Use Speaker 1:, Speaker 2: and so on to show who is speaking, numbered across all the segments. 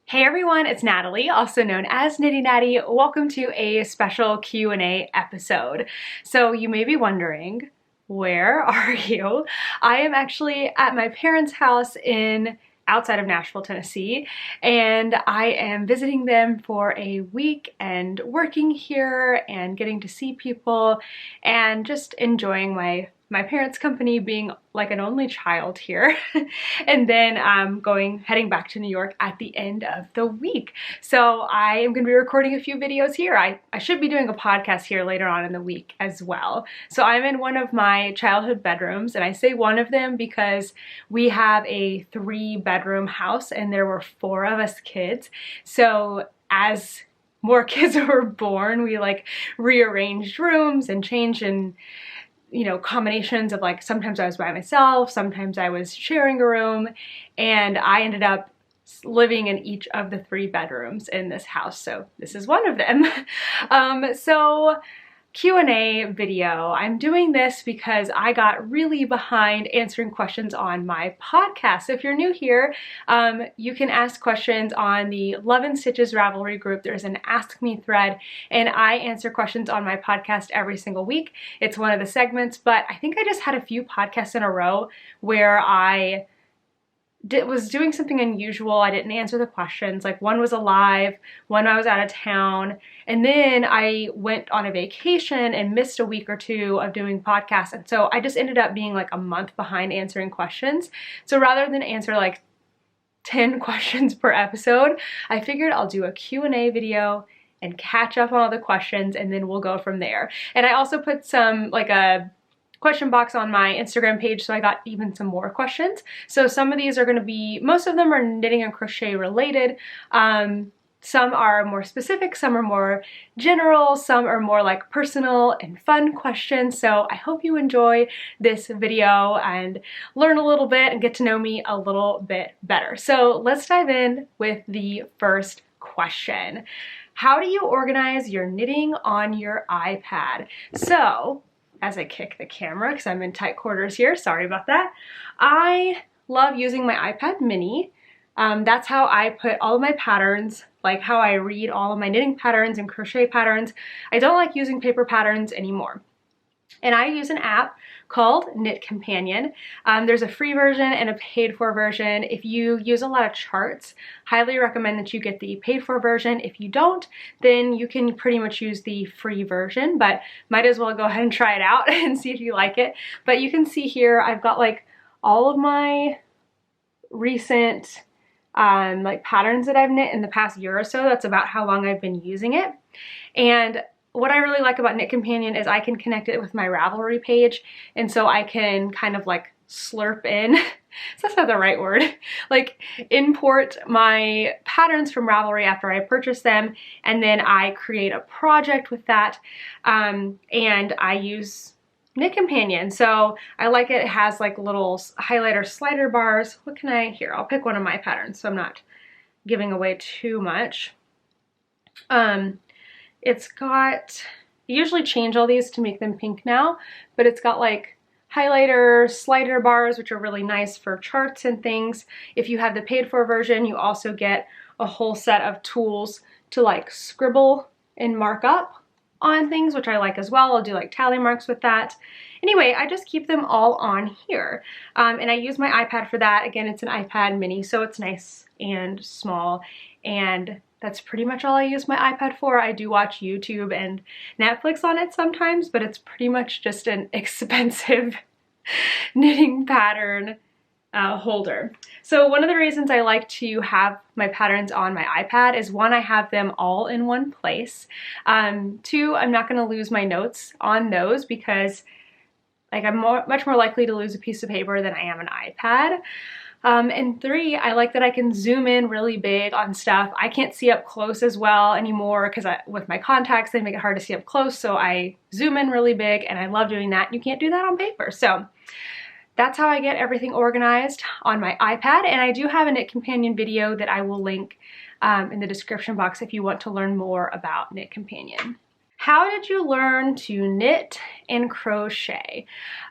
Speaker 1: Hey everyone, it's Natalie, also known as Knitty Natty. Welcome to a special Q&A episode. So you may be wondering, where are you? I am actually at my parents' house outside of Nashville, Tennessee, and I am visiting them for a week and working here and getting to see people and just enjoying my parents' company, being like an only child here. And then heading back to New York at the end of the week. So I am gonna be recording a few videos here. I should be doing a podcast here later on in the week as well. So I'm in one of my childhood bedrooms, and I say one of them because we have a 3-bedroom house and there were 4 of us kids. So as more kids were born, we like rearranged rooms and changed and combinations of like, sometimes I was by myself, sometimes I was sharing a room, and I ended up living in each of the 3 bedrooms in this house. So this is one of them. So Q&A video. I'm doing this because I got really behind answering questions on my podcast. So if you're new here, you can ask questions on the Love and Stitches Ravelry group. There's an Ask Me thread, and I answer questions on my podcast every single week. It's one of the segments, but I think I just had a few podcasts in a row where I was doing something unusual. I didn't answer the questions. Like one was a live, one I was out of town, and then I went on a vacation and missed a week or 2 of doing podcasts. And so I just ended up being like a month behind answering questions. So rather than answer like 10 questions per episode, I figured I'll do a Q&A video and catch up on all the questions, and then we'll go from there. And I also put some like a question box on my Instagram page, so I got even some more questions. So some of these are going to be, most of them are knitting and crochet related. Some are more specific, some are more general, some are more like personal and fun questions. So I hope you enjoy this video and learn a little bit and get to know me a little bit better. So let's dive in with the first question. How do you organize your knitting on your iPad? So as I kick the camera, because I'm in tight quarters here, sorry about that. I love using my iPad mini. That's how I put all of my patterns, like how I read all of my knitting patterns and crochet patterns. I don't like using paper patterns anymore. And I use an app called Knit Companion. There's a free version and a paid for version. If you use a lot of charts, highly recommend that you get the paid for version. If you don't, then you can pretty much use the free version, but might as well go ahead and try it out and see if you like it. But you can see here, I've got like all of my recent like patterns that I've knit in the past year or so. That's about how long I've been using it. And what I really like about Knit Companion is I can connect it with my Ravelry page, and so I can kind of like slurp in, that's not the right word, like import my patterns from Ravelry after I purchase them, and then I create a project with that, and I use Knit Companion. So I like it. It has like little highlighter slider bars. What can I, here, I'll pick one of my patterns so I'm not giving away too much. It's got, I usually change all these to make them pink now, but it's got like highlighter slider bars, which are really nice for charts and things. If you have the paid for version, you also get a whole set of tools to like scribble and mark up on things, which I like as well. I'll do like tally marks with that. Anyway, I just keep them all on here. And I use my iPad for that. Again, it's an iPad mini, so it's nice and small, and that's pretty much all I use my iPad for. I do watch YouTube and Netflix on it sometimes, but it's pretty much just an expensive knitting pattern holder. So one of the reasons I like to have my patterns on my iPad is, 1, I have them all in one place. 2, I'm not going to lose my notes on those because like I'm much more likely to lose a piece of paper than I am an iPad. And 3, I like that I can zoom in really big on stuff. I can't see up close as well anymore because with my contacts, they make it hard to see up close. So I zoom in really big, and I love doing that. You can't do that on paper. So that's how I get everything organized on my iPad. And I do have a Knit Companion video that I will link in the description box if you want to learn more about Knit Companion. How did you learn to knit and crochet?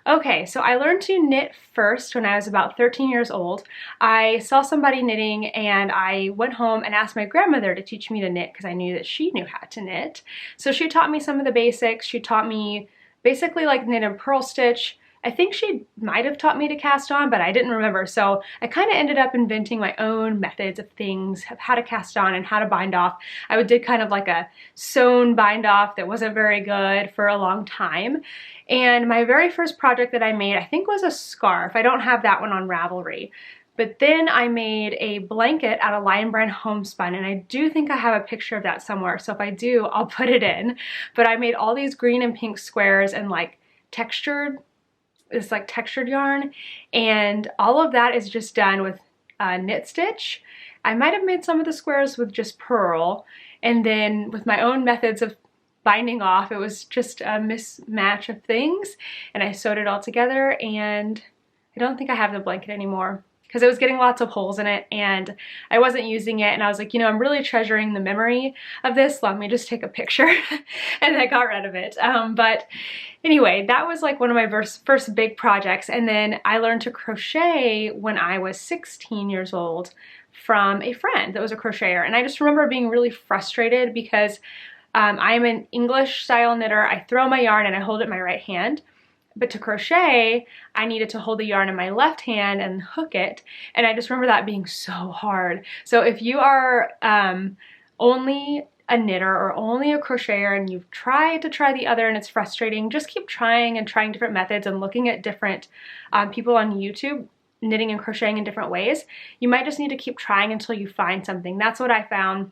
Speaker 1: Okay, so I learned to knit first when I was about 13 years old. I saw somebody knitting and I went home and asked my grandmother to teach me to knit because I knew that she knew how to knit. So she taught me some of the basics. She taught me basically like knit and purl stitch. I think she might have taught me to cast on, but I didn't remember. So I kind of ended up inventing my own methods of things, of how to cast on and how to bind off. I did kind of like a sewn bind off that wasn't very good for a long time. And my very first project that I made, I think, was a scarf. I don't have that one on Ravelry. But then I made a blanket out of Lion Brand Homespun, and I do think I have a picture of that somewhere. So if I do, I'll put it in. But I made all these green and pink squares and like textured yarn, and all of that is just done with knit stitch. I might have made some of the squares with just purl, and then with my own methods of binding off, it was just a mismatch of things, and I sewed it all together. And I don't think I have the blanket anymore because it was getting lots of holes in it and I wasn't using it, and I was like, you know, I'm really treasuring the memory of this, let me just take a picture. And I got rid of it. But anyway, that was like one of my first big projects. And then I learned to crochet when I was 16 years old from a friend that was a crocheter. And I just remember being really frustrated because I'm an English style knitter. I throw my yarn and I hold it in my right hand. But to crochet, I needed to hold the yarn in my left hand and hook it. And I just remember that being so hard. So if you are only a knitter or only a crocheter and you've tried to try the other and it's frustrating, just keep trying and trying different methods and looking at different people on YouTube knitting and crocheting in different ways. You might just need to keep trying until you find something. That's what I found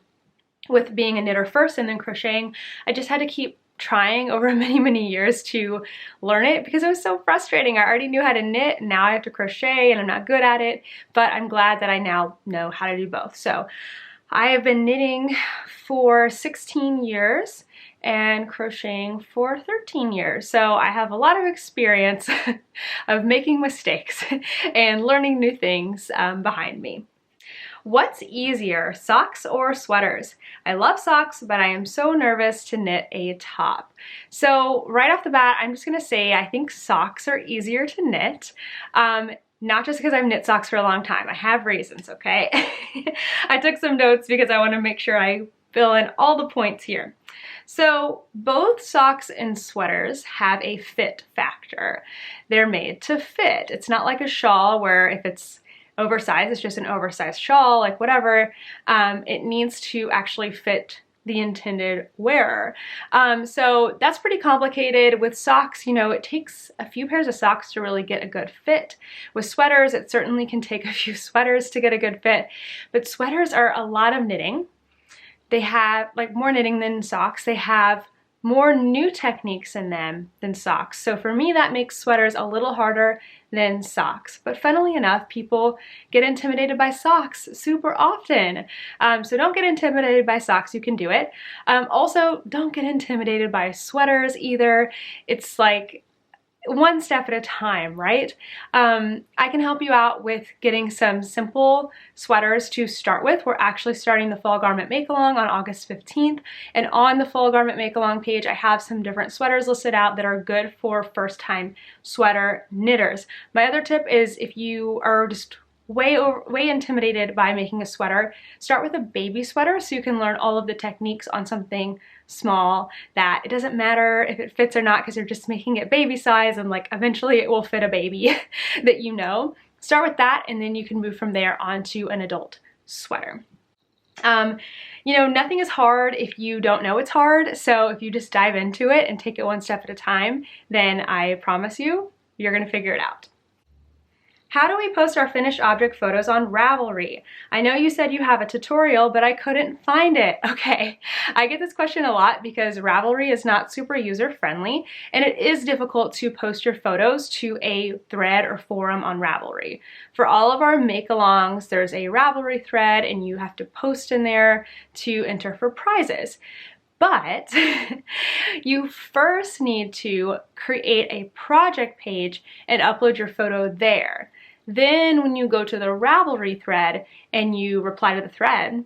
Speaker 1: with being a knitter first and then crocheting. I just had to keep trying over many years to learn it because it was so frustrating. I already knew how to knit, and now I have to crochet and I'm not good at it, but I'm glad that I now know how to do both. So I have been knitting for 16 years and crocheting for 13 years. So I have a lot of experience of making mistakes and learning new things behind me. What's easier, socks or sweaters? I love socks, but I am so nervous to knit a top. So right off the bat, I'm just gonna say I think socks are easier to knit. Not just because I've knit socks for a long time. I have reasons, okay? I took some notes because I want to make sure I fill in all the points here. So both socks and sweaters have a fit factor. They're made to fit. It's not like a shawl where if it's oversized, it's just an oversized shawl, like whatever. It needs to actually fit the intended wearer. So that's pretty complicated. With socks, you know, it takes a few pairs of socks to really get a good fit. With sweaters, it certainly can take a few sweaters to get a good fit, but sweaters are a lot of knitting. They have like more knitting than socks. They have more new techniques in them than socks. So for me, that makes sweaters a little harder than socks. But funnily enough, people get intimidated by socks super often. So don't get intimidated by socks, you can do it. Also, don't get intimidated by sweaters either. It's like one step at a time, right? I can help you out with getting some simple sweaters to start with. We're actually starting the Fall Garment Make-Along on August 15th. And on the Fall Garment Make-Along page, I have some different sweaters listed out that are good for first-time sweater knitters. My other tip is if you are just way intimidated by making a sweater, start with a baby sweater so you can learn all of the techniques on something small that it doesn't matter if it fits or not because you're just making it baby size, and like eventually it will fit a baby that you know. Start with that and then you can move from there onto an adult sweater. You know, nothing is hard if you don't know it's hard. So if you just dive into it and take it one step at a time, then I promise you, you're gonna figure it out. How do we post our finished object photos on Ravelry? I know you said you have a tutorial, but I couldn't find it. Okay, I get this question a lot because Ravelry is not super user-friendly, and it is difficult to post your photos to a thread or forum on Ravelry. For all of our make-alongs, there's a Ravelry thread, and you have to post in there to enter for prizes. But you first need to create a project page and upload your photo there. Then when you go to the Ravelry thread and you reply to the thread,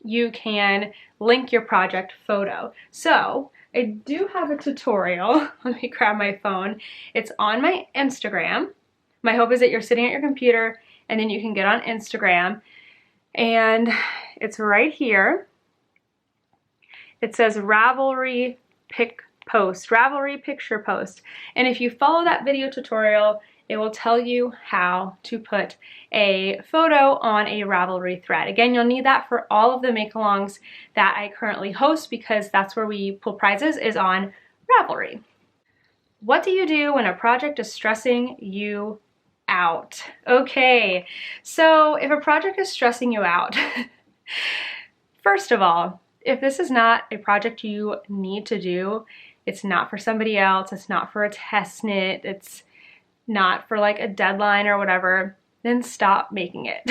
Speaker 1: you can link your project photo. So I do have a tutorial. Let me grab my phone. It's on my Instagram. My hope is that you're sitting at your computer and then you can get on Instagram, and it's right here. It says Ravelry Ravelry picture post. And if you follow that video tutorial, it will tell you how to put a photo on a Ravelry thread. Again, you'll need that for all of the make-alongs that I currently host, because that's where we pull prizes, is on Ravelry. What do you do when a project is stressing you out? Okay, so if a project is stressing you out, first of all, if this is not a project you need to do, it's not for somebody else, it's not for a test knit, it's not for like a deadline or whatever, then stop making it.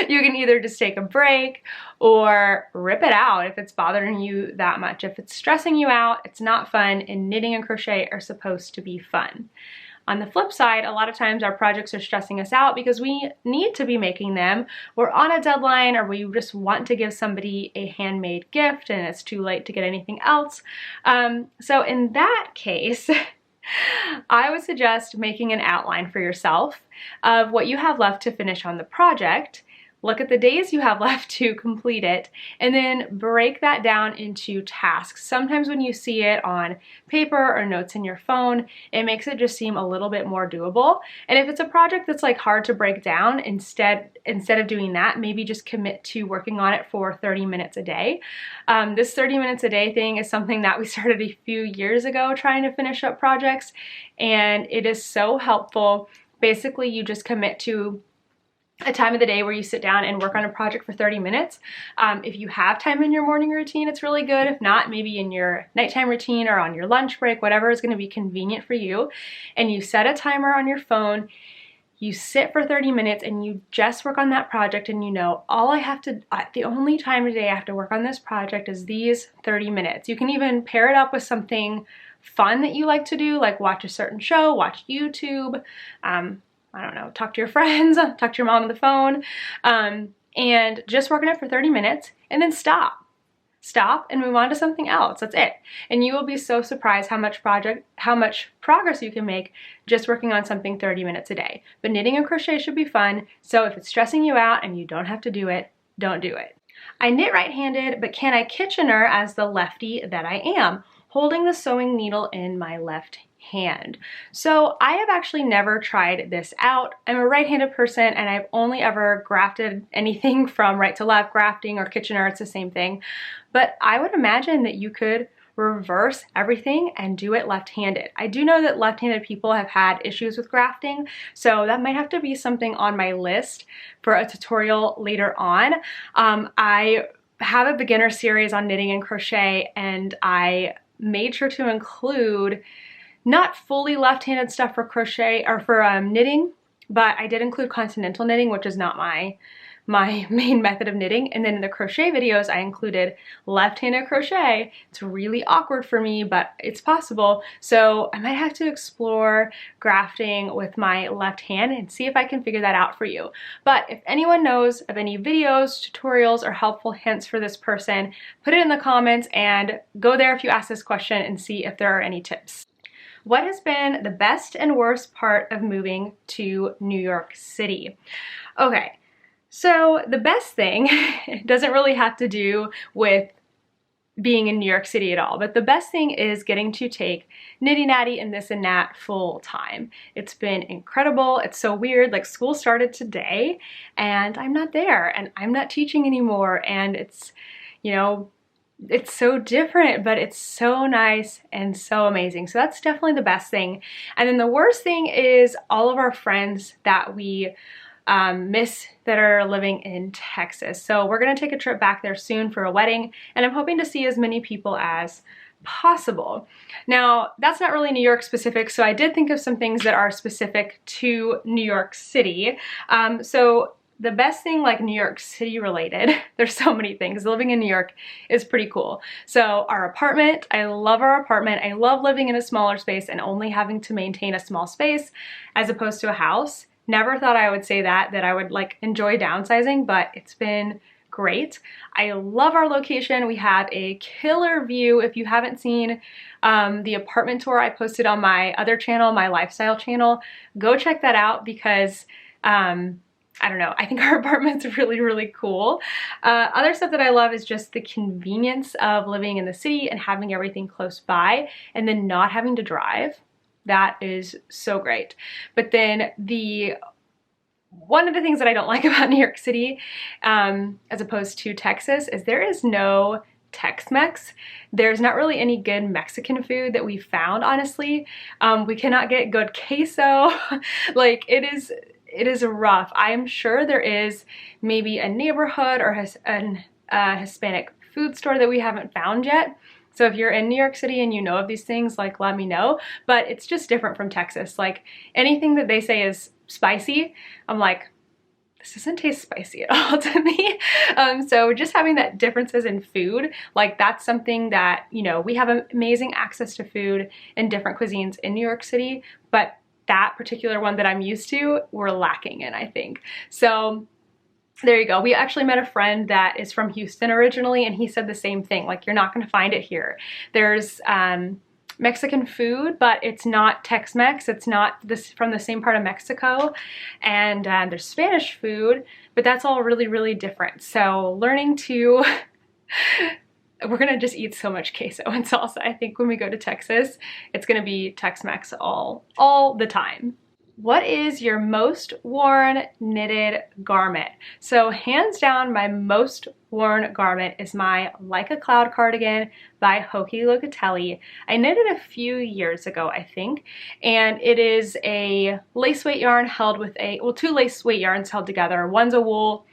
Speaker 1: You can either just take a break or rip it out if it's bothering you that much. If it's stressing you out, it's not fun, and knitting and crochet are supposed to be fun. On the flip side, a lot of times our projects are stressing us out because we need to be making them. We're on a deadline, or we just want to give somebody a handmade gift and it's too late to get anything else. So in that case, I would suggest making an outline for yourself of what you have left to finish on the project. Look at the days you have left to complete it, and then break that down into tasks. Sometimes when you see it on paper or notes in your phone, it makes it just seem a little bit more doable. And if it's a project that's like hard to break down, instead of doing that, maybe just commit to working on it for 30 minutes a day. This 30 minutes a day thing is something that we started a few years ago trying to finish up projects, and it is so helpful. Basically, you just commit to a time of the day where you sit down and work on a project for 30 minutes. If you have time in your morning routine, it's really good. If not, maybe in your nighttime routine or on your lunch break, whatever is going to be convenient for you. And you set a timer on your phone, you sit for 30 minutes and you just work on that project, and you know, the only time of day I have to work on this project is these 30 minutes. You can even pair it up with something fun that you like to do, like watch a certain show, watch YouTube, I don't know, talk to your friends, talk to your mom on the phone, and just work on it for 30 minutes and then stop. Stop and move on to something else. That's it. And you will be so surprised how much progress you can make just working on something 30 minutes a day. But knitting and crochet should be fun, so if it's stressing you out and you don't have to do it, don't do it. I knit right-handed, but can I Kitchener as the lefty that I am, holding the sewing needle in my left hand? So I have actually never tried this out. I'm a right-handed person, and I've only ever grafted anything from right to left, grafting or Kitchener, it's the same thing. But I would imagine that you could reverse everything and do it left-handed. I do know that left-handed people have had issues with grafting, so that might have to be something on my list for a tutorial later on. I have a beginner series on knitting and crochet, and I made sure to include not fully left-handed stuff for crochet or for knitting, but I did include continental knitting, which is not my main method of knitting. And then in the crochet videos, I included left-handed crochet. It's really awkward for me, but it's possible. So I might have to explore grafting with my left hand and see if I can figure that out for you. But if anyone knows of any videos, tutorials, or helpful hints for this person, put it in the comments and go there if you ask this question and see if there are any tips. What has been the best and worst part of moving to New York City? Okay, so the best thing doesn't really have to do with being in New York City at all, but the best thing is getting to take Knitty Natty and This and That full time. It's been incredible. It's so weird. Like, school started today and I'm not there and I'm not teaching anymore, and it's, you know, it's so different, but it's so nice and so amazing. So that's definitely the best thing. And then the worst thing is all of our friends that we miss that are living in Texas. So we're gonna take a trip back there soon for a wedding, and I'm hoping to see as many people as possible. Now, that's not really New York specific, so I did think of some things that are specific to New York City. So the best thing, like New York City related, there's so many things. Living in New York is pretty cool. So our apartment, I love our apartment. I love living in a smaller space and only having to maintain a small space as opposed to a house. Never thought I would say that I would like enjoy downsizing, but it's been great. I love our location. We have a killer view. If you haven't seen the apartment tour I posted on my other channel, my lifestyle channel, go check that out because I don't know, I think our apartment's really, really cool. Other stuff that I love is just the convenience of living in the city and having everything close by and then not having to drive. That is so great. But then one of the things that I don't like about New York City, as opposed to Texas, is there is no Tex-Mex. There's not really any good Mexican food that we found, honestly. We cannot get good queso. Like, it is rough. I am sure there is maybe a neighborhood or a Hispanic food store that we haven't found yet. So if you're in New York City and you know of these things, like, let me know. But it's just different from Texas. Like, anything that they say is spicy, I'm like, this doesn't taste spicy at all to me. So just having that differences in food, like, that's something that, you know, we have amazing access to food and different cuisines in New York City, but that particular one that I'm used to, we're lacking in, I think. So there you go. We actually met a friend that is from Houston originally, and he said the same thing. Like, you're not going to find it here. There's Mexican food, but it's not Tex-Mex. It's not from the same part of Mexico. And there's Spanish food, but that's all really, really different. So learning to we're gonna just eat so much queso and salsa. I think when we go to Texas, it's gonna be Tex-Mex all the time. What is your most worn knitted garment? So hands down, my most worn garment is my Like a Cloud cardigan by Hoki Locatelli. I knitted a few years ago, I think, and it is a lace weight yarn held with two lace weight yarns held together. One's a wool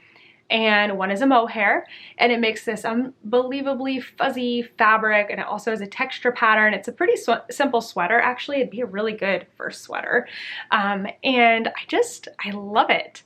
Speaker 1: and one is a mohair, and it makes this unbelievably fuzzy fabric, and it also has a texture pattern. It's a pretty simple sweater, actually. It'd be a really good first sweater, and I love it.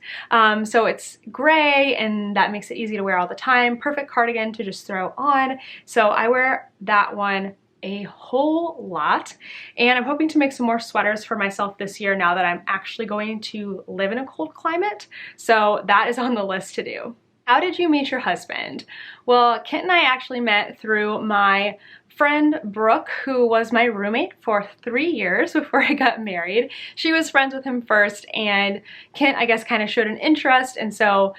Speaker 1: So it's gray, and that makes it easy to wear all the time. Perfect cardigan to just throw on. So I wear that one a whole lot, and I'm hoping to make some more sweaters for myself this year now that I'm actually going to live in a cold climate. So that is on the list to do. How did you meet your husband? Well, Kent and I actually met through my friend Brooke, who was my roommate for 3 years before I got married. She was friends with him first, and Kent, I guess, kind of showed an interest, and so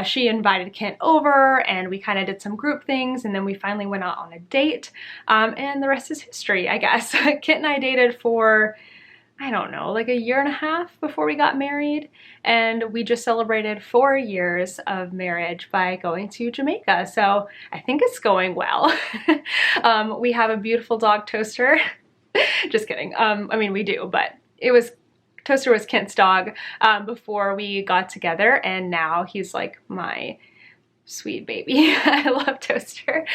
Speaker 1: she invited Kent over, and we kind of did some group things, and then we finally went out on a date, and the rest is history, I guess. Kent and I dated for, I don't know, like a year and a half before we got married, and we just celebrated 4 years of marriage by going to Jamaica, so I think it's going well. We have a beautiful dog, Toaster. Just kidding. I mean, we do, but Toaster was Kent's dog before we got together, and now he's like my sweet baby. I love Toaster.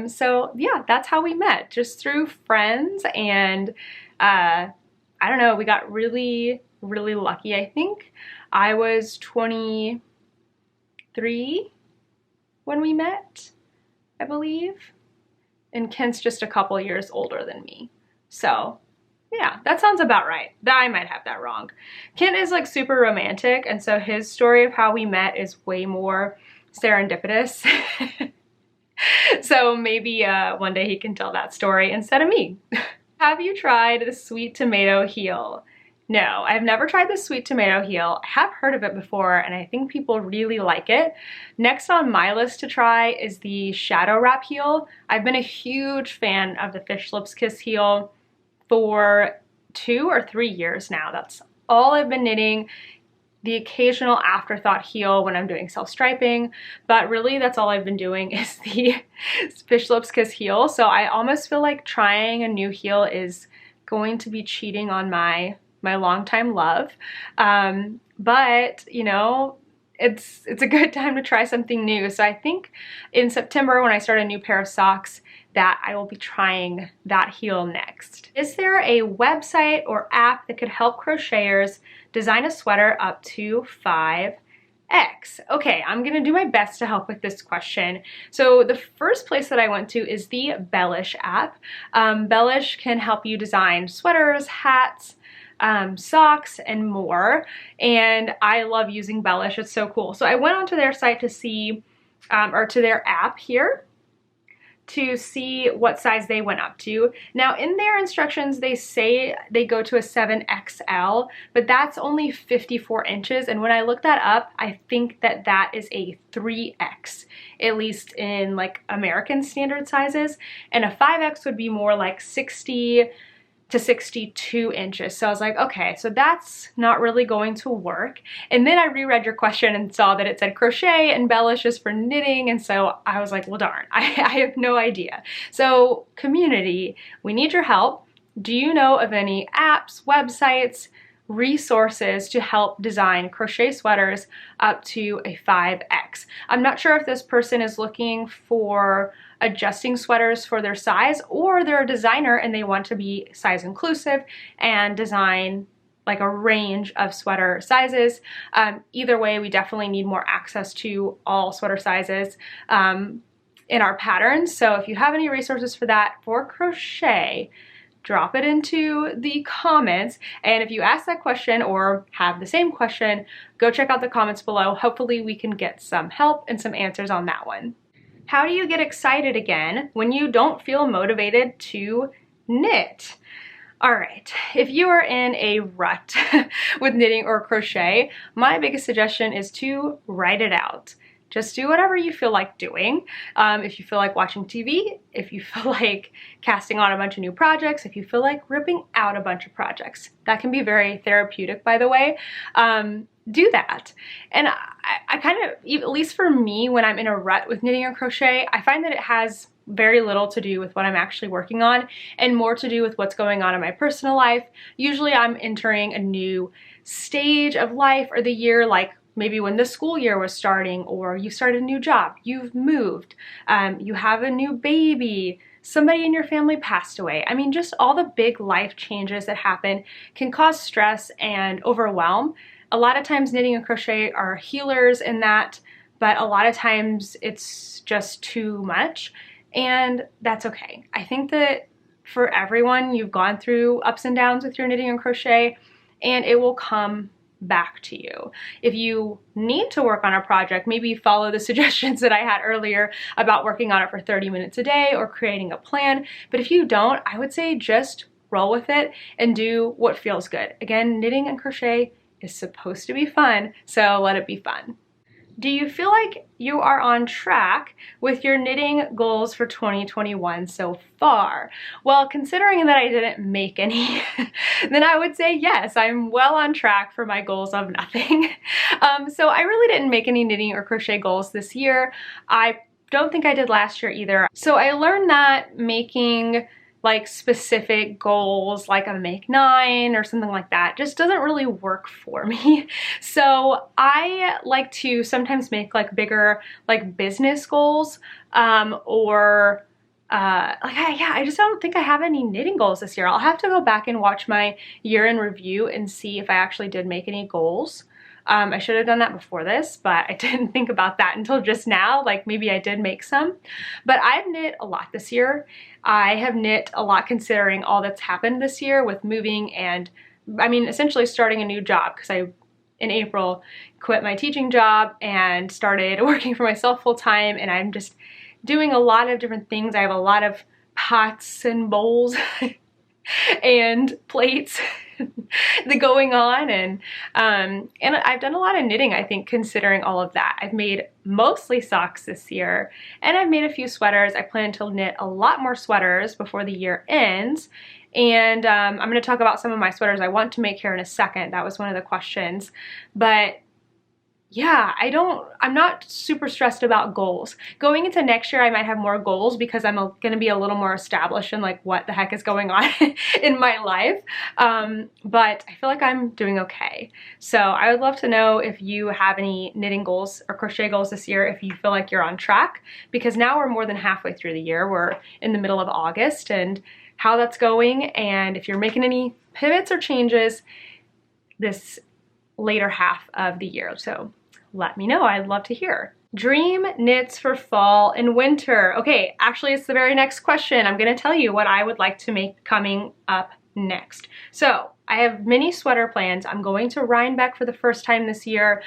Speaker 1: So yeah, that's how we met, just through friends, and I don't know, we got really, really lucky, I think. I was 23 when we met, I believe. And Kent's just a couple years older than me. So yeah, that sounds about right. I might have that wrong. Kent is like super romantic, and so his story of how we met is way more serendipitous. So maybe one day he can tell that story instead of me. Have you tried the sweet tomato heel? No, I've never tried the sweet tomato heel. I have heard of it before, and I think people really like it. Next on my list to try is the shadow wrap heel. I've been a huge fan of the Fish Lips Kiss heel for 2 or 3 years now. That's all I've been knitting. The occasional afterthought heel when I'm doing self-striping, but really that's all I've been doing is the Fish Lips Kiss heel. So I almost feel like trying a new heel is going to be cheating on my longtime love. But you know, it's a good time to try something new. So I think in September when I start a new pair of socks that I will be trying that heel next. Is there a website or app that could help crocheters design a sweater up to 5X? Okay, I'm gonna do my best to help with this question. So the first place that I went to is the Bellish app. Bellish can help you design sweaters, hats, socks, and more. And I love using Bellish, it's so cool. So I went onto their site to see or to their app here to see what size they went up to. Now in their instructions, they say they go to a 7XL, but that's only 54 inches. And when I looked that up, I think that that is a 3X, at least in like American standard sizes. And a 5X would be more like 60 to 62 inches. So I was like, okay, so that's not really going to work. And then I reread your question and saw that it said crochet embellish is for knitting. And so I was like, well, darn, I have no idea. So community, we need your help. Do you know of any apps, websites, resources to help design crochet sweaters up to a 5X? I'm not sure if this person is looking for adjusting sweaters for their size, or they're a designer and they want to be size inclusive and design like a range of sweater sizes. Either way, we definitely need more access to all sweater sizes in our patterns. So if you have any resources for that for crochet, drop it into the comments. And if you ask that question or have the same question, go check out the comments below. Hopefully we can get some help and some answers on that one. How do you get excited again when you don't feel motivated to knit? All right, if you are in a rut with knitting or crochet, my biggest suggestion is to write it out. Just do whatever you feel like doing. If you feel like watching TV, if you feel like casting on a bunch of new projects, if you feel like ripping out a bunch of projects. That can be very therapeutic, by the way. Do that. And I kind of, at least for me, when I'm in a rut with knitting or crochet, I find that it has very little to do with what I'm actually working on and more to do with what's going on in my personal life. Usually I'm entering a new stage of life or the year, like maybe when the school year was starting, or you started a new job, you've moved, you have a new baby, somebody in your family passed away. I mean, just all the big life changes that happen can cause stress and overwhelm. A lot of times knitting and crochet are healers in that, but a lot of times it's just too much, and that's okay. I think that for everyone, you've gone through ups and downs with your knitting and crochet, and it will come back to you. If you need to work on a project, maybe follow the suggestions that I had earlier about working on it for 30 minutes a day or creating a plan. But if you don't, I would say just roll with it and do what feels good. Again, knitting and crochet is supposed to be fun, so let it be fun. Do you feel like you are on track with your knitting goals for 2021 so far? Well, considering that I didn't make any, then I would say yes, I'm well on track for my goals of nothing. So I really didn't make any knitting or crochet goals this year. I don't think I did last year either. So I learned that making like specific goals like a make 9 or something like that just doesn't really work for me. So I like to sometimes make like bigger like business goals or I just don't think I have any knitting goals this year. I'll have to go back and watch my year in review and see if I actually did make any goals. I should have done that before this, but I didn't think about that until just now. Like maybe I did make some, but I've knit a lot this year. I have knit a lot considering all that's happened this year with moving and, I mean, essentially starting a new job, because I, in April, quit my teaching job and started working for myself full time, and I'm just doing a lot of different things. I have a lot of pots and bowls and plates the going on, and I've done a lot of knitting, I think, considering all of that. I've made mostly socks this year, and I've made a few sweaters. I plan to knit a lot more sweaters before the year ends, and I'm going to talk about some of my sweaters I want to make here in a second. That was one of the questions, but yeah, I'm not super stressed about goals. Going into next year, I might have more goals because I'm going to be a little more established in like what the heck is going on in my life. But I feel like I'm doing okay. So I would love to know if you have any knitting goals or crochet goals this year, if you feel like you're on track, because now we're more than halfway through the year. We're in the middle of August, and how that's going, and if you're making any pivots or changes this later half of the year. So let me know, I'd love to hear. Dream knits for fall and winter. Okay, actually it's the very next question. I'm gonna tell you what I would like to make coming up next. So I have mini sweater plans. I'm going to Rhinebeck for the first time this year,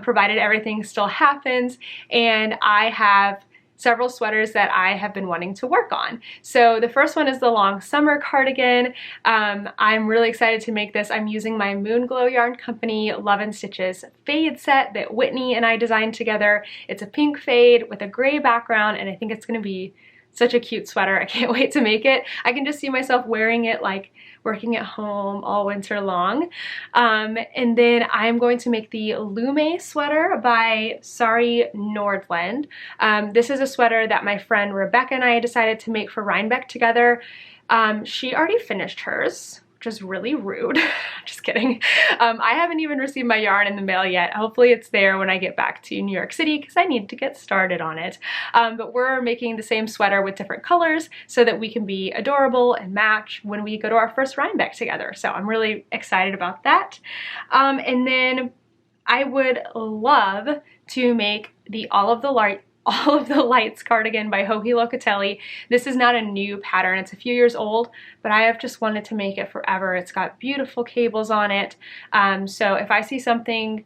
Speaker 1: provided everything still happens, and I have several sweaters that I have been wanting to work on. So the first one is the long summer cardigan. I'm really excited to make this. I'm using my Moon Glow Yarn Company Love and Stitches fade set that Whitney and I designed together. It's a pink fade with a gray background, and I think it's gonna be such a cute sweater. I can't wait to make it. I can just see myself wearing it like working at home all winter long. And then I'm going to make the Lume sweater by Sari Nordland. This is a sweater that my friend Rebecca and I decided to make for Rhinebeck together. She already finished hers, which is really rude. Just kidding. I haven't even received my yarn in the mail yet. Hopefully it's there when I get back to New York City because I need to get started on it. But we're making the same sweater with different colors so that we can be adorable and match when we go to our first Rhinebeck together. So I'm really excited about that. And then I would love to make the All of the Lights cardigan by Joji Locatelli. This is not a new pattern. It's a few years old, but I have just wanted to make it forever. It's got beautiful cables on it. So if I see something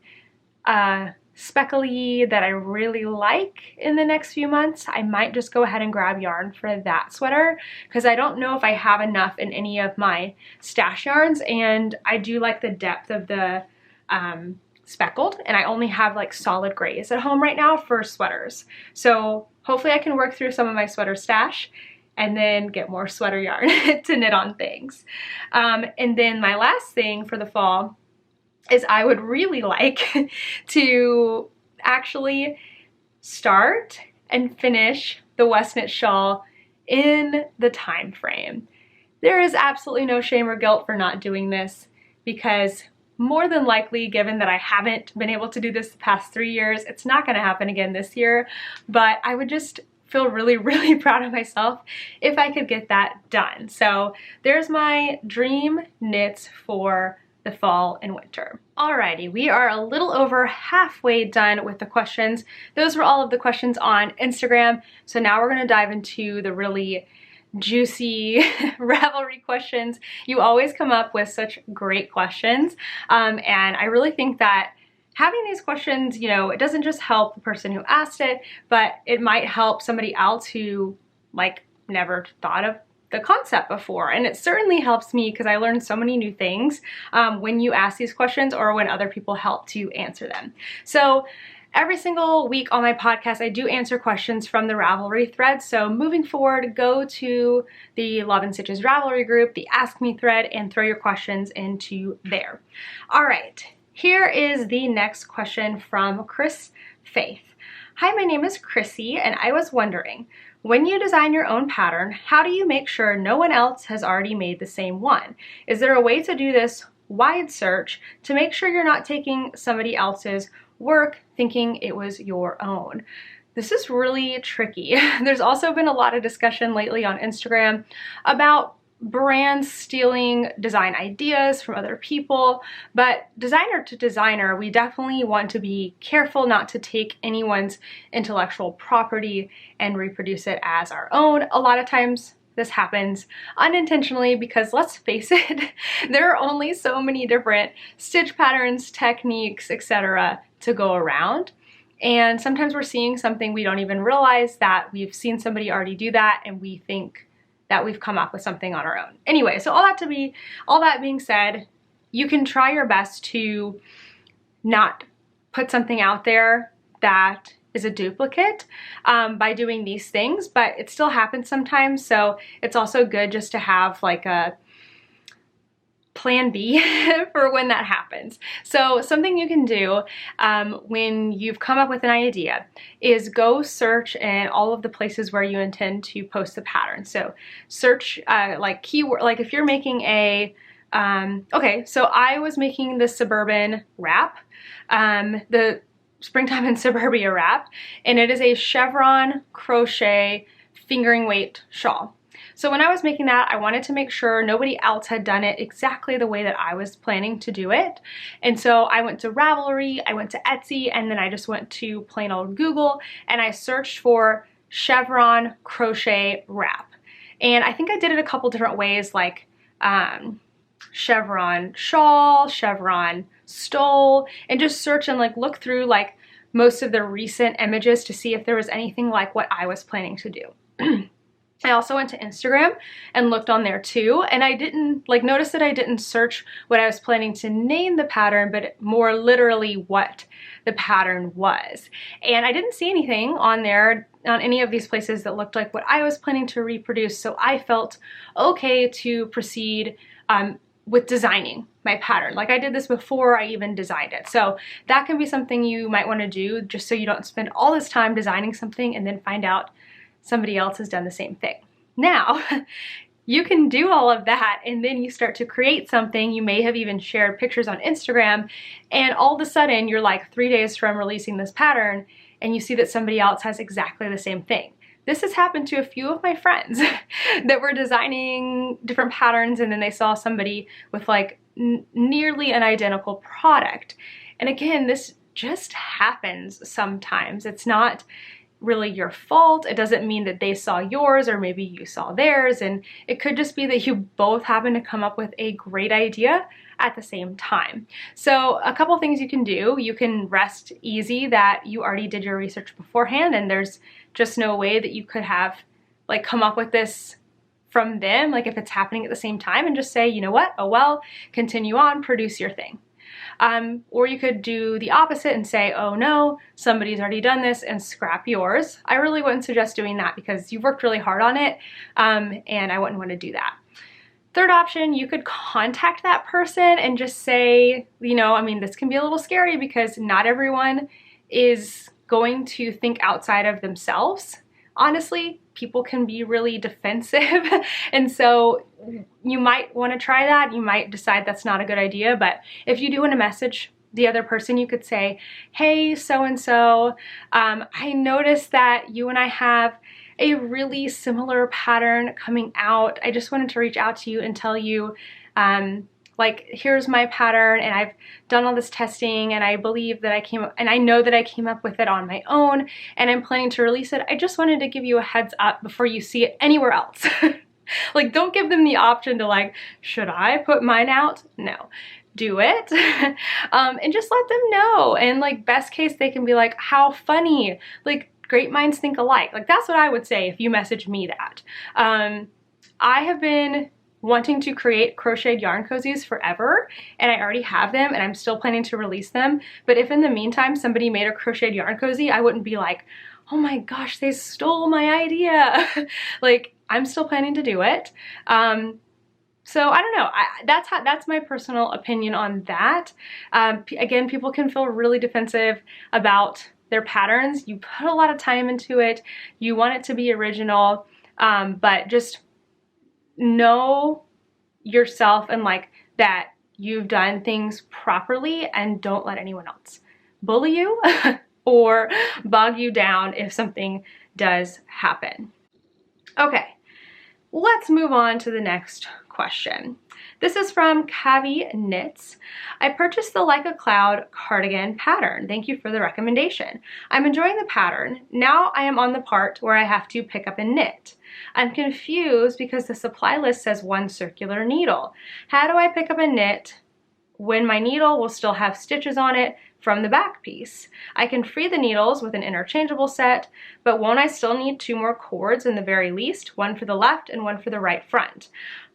Speaker 1: speckly that I really like in the next few months, I might just go ahead and grab yarn for that sweater, because I don't know if I have enough in any of my stash yarns, and I do like the depth of the speckled, and I only have like solid grays at home right now for sweaters. So hopefully I can work through some of my sweater stash and then get more sweater yarn to knit on things. And then my last thing for the fall is I would really like to actually start and finish the West Knit shawl in the time frame. There is absolutely no shame or guilt for not doing this, because more than likely, given that I haven't been able to do this the past 3 years, it's not going to happen again this year, but I would just feel really, really proud of myself if I could get that done. So there's my dream knits for the fall and winter. Alrighty, we are a little over halfway done with the questions. Those were all of the questions on Instagram. So now we're going to dive into the really juicy Ravelry questions. You always come up with such great questions, and I really think that having these questions, you know, it doesn't just help the person who asked it, but it might help somebody else who like never thought of the concept before. And it certainly helps me because I learn so many new things when you ask these questions or when other people help to answer them. So every single week on my podcast, I do answer questions from the Ravelry thread. So moving forward, go to the Love and Stitches Ravelry group, the Ask Me thread, and throw your questions into there. All right, here is the next question from Chris Faith. Hi, my name is Chrissy, and I was wondering, when you design your own pattern, how do you make sure no one else has already made the same one? Is there a way to do this wide search to make sure you're not taking somebody else's work thinking it was your own? This is really tricky. There's also been a lot of discussion lately on Instagram about brands stealing design ideas from other people, but designer to designer, we definitely want to be careful not to take anyone's intellectual property and reproduce it as our own. A lot of times this happens unintentionally because, let's face it, there are only so many different stitch patterns, techniques, etc. to go around. And sometimes we're seeing something we don't even realize that we've seen somebody already do that, and we think that we've come up with something on our own. Anyway, so all that being said, you can try your best to not put something out there that is a duplicate by doing these things, but it still happens sometimes. So it's also good just to have like a plan B for when that happens. So something you can do when you've come up with an idea is go search in all of the places where you intend to post the pattern. So search like keyword, like if you're making a, okay, so I was making the Suburban wrap, the Springtime in Suburbia wrap, and it is a chevron crochet fingering weight shawl. So when I was making that, I wanted to make sure nobody else had done it exactly the way that I was planning to do it. And so I went to Ravelry, I went to Etsy, and then I just went to plain old Google, and I searched for chevron crochet wrap. And I think I did it a couple different ways, like chevron shawl, chevron stole, and just search and like look through like most of the recent images to see if there was anything like what I was planning to do. I also went to Instagram and looked on there too, and I didn't notice that I didn't search what I was planning to name the pattern, but more literally what the pattern was. And I didn't see anything on there on any of these places that looked like what I was planning to reproduce, so I felt okay to proceed with designing my pattern. Like I did this before I even designed it. So that can be something you might want to do just so you don't spend all this time designing something and then find out somebody else has done the same thing. Now, you can do all of that and then you start to create something. You may have even shared pictures on Instagram, and all of a sudden you're like 3 days from releasing this pattern and you see that somebody else has exactly the same thing. This has happened to a few of my friends that were designing different patterns and then they saw somebody with like nearly an identical product. And again, this just happens sometimes. It's not really your fault. It doesn't mean that they saw yours or maybe you saw theirs, and it could just be that you both happen to come up with a great idea at the same time. So a couple things you can do. You can rest easy that you already did your research beforehand and there's just no way that you could have like come up with this from them, like if it's happening at the same time, and just say, you know what, oh well, continue on, produce your thing. Or you could do the opposite and say, oh no, somebody's already done this, and scrap yours. I really wouldn't suggest doing that because you've worked really hard on it, and I wouldn't want to do that. Third option, you could contact that person and just say, you know, I mean, this can be a little scary because not everyone is going to think outside of themselves. Honestly, people can be really defensive, and so you might want to try that. You might decide that's not a good idea, but if you do want to message the other person, you could say, hey, so-and-so, I noticed that you and I have a really similar pattern coming out. I just wanted to reach out to you and tell you, like, here's my pattern, and I've done all this testing, and I believe that I know that I came up with it on my own, and I'm planning to release it. I just wanted to give you a heads up before you see it anywhere else. Like, don't give them the option to like, should I put mine out? No. Do it. And just let them know. And like, best case, they can be like, how funny. Like, great minds think alike. Like, that's what I would say if you message me that. I have been wanting to create crocheted yarn cozies forever, and I already have them and I'm still planning to release them. But if in the meantime somebody made a crocheted yarn cozy, I wouldn't be like, oh my gosh, they stole my idea. Like, I'm still planning to do it. So I don't know, that's my personal opinion on that. Again, people can feel really defensive about their patterns. You put a lot of time into it. You want it to be original, but just know yourself and like that you've done things properly, and don't let anyone else bully you or bog you down if something does happen. Okay, let's move on to the next question. This is from Cavi Knits. I purchased the Like a Cloud cardigan pattern. Thank you for the recommendation. I'm enjoying the pattern. Now I am on the part where I have to pick up and knit. I'm confused because the supply list says 1 circular needle. How do I pick up and knit when my needle will still have stitches on it from the back piece? I can free the needles with an interchangeable set, but won't I still need 2 more cords in the very least, 1 for the left and 1 for the right front?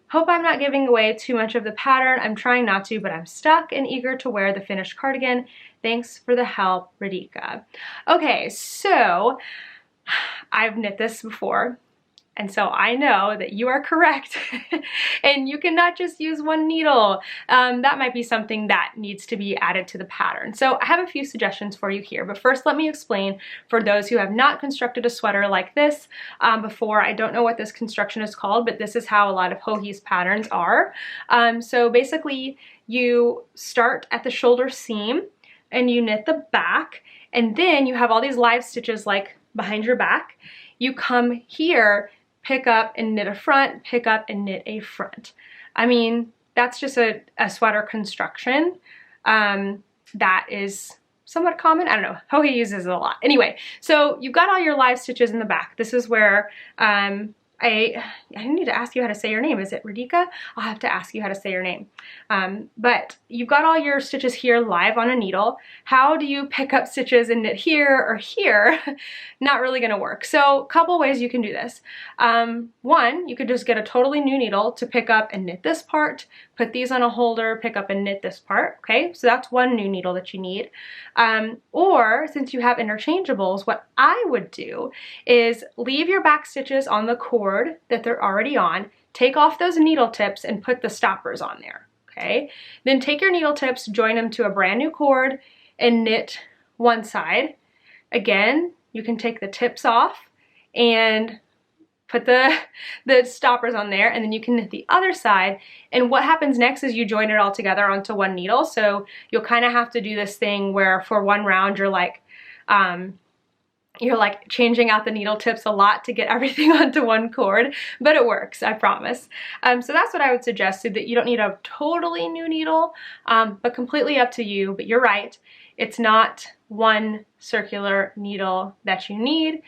Speaker 1: Hope I'm not giving away too much of the pattern. I'm trying not to, but I'm stuck and eager to wear the finished cardigan. Thanks for the help, Radhika. Okay, so I've knit this before, and so I know that you are correct and you cannot just use 1 needle. That might be something that needs to be added to the pattern. So I have a few suggestions for you here, but first let me explain for those who have not constructed a sweater like this before. I don't know what this construction is called, but this is how a lot of Hohi's patterns are. So basically you start at the shoulder seam and you knit the back, and then you have all these live stitches like behind your back. You come here, pick up and knit a front, pick up and knit a front. I mean, that's just a sweater construction that is somewhat common. I don't know, Hohi uses it a lot. Anyway, so you've got all your live stitches in the back. This is where I need to ask you how to say your name. Is it Radhika? I'll have to ask you how to say your name. But you've got all your stitches here live on a needle. How do you pick up stitches and knit here or here? Not really gonna work. So a couple ways you can do this. One, you could just get a totally new needle to pick up and knit this part, put these on a holder, pick up and knit this part, okay? So that's one new needle that you need. Or since you have interchangeables, what I would do is leave your back stitches on the cord that they're already on, take off those needle tips and put the stoppers on there, okay? Then take your needle tips, join them to a brand new cord and knit one side. Again, you can take the tips off and put the stoppers on there, and then you can knit the other side. And what happens next is you join it all together onto one needle. So you'll kind of have to do this thing where for one round you're like changing out the needle tips a lot to get everything onto one cord, but it works, I promise. So that's what I would suggest, so that you don't need a totally new needle, but completely up to you. But you're right, it's not one circular needle that you need.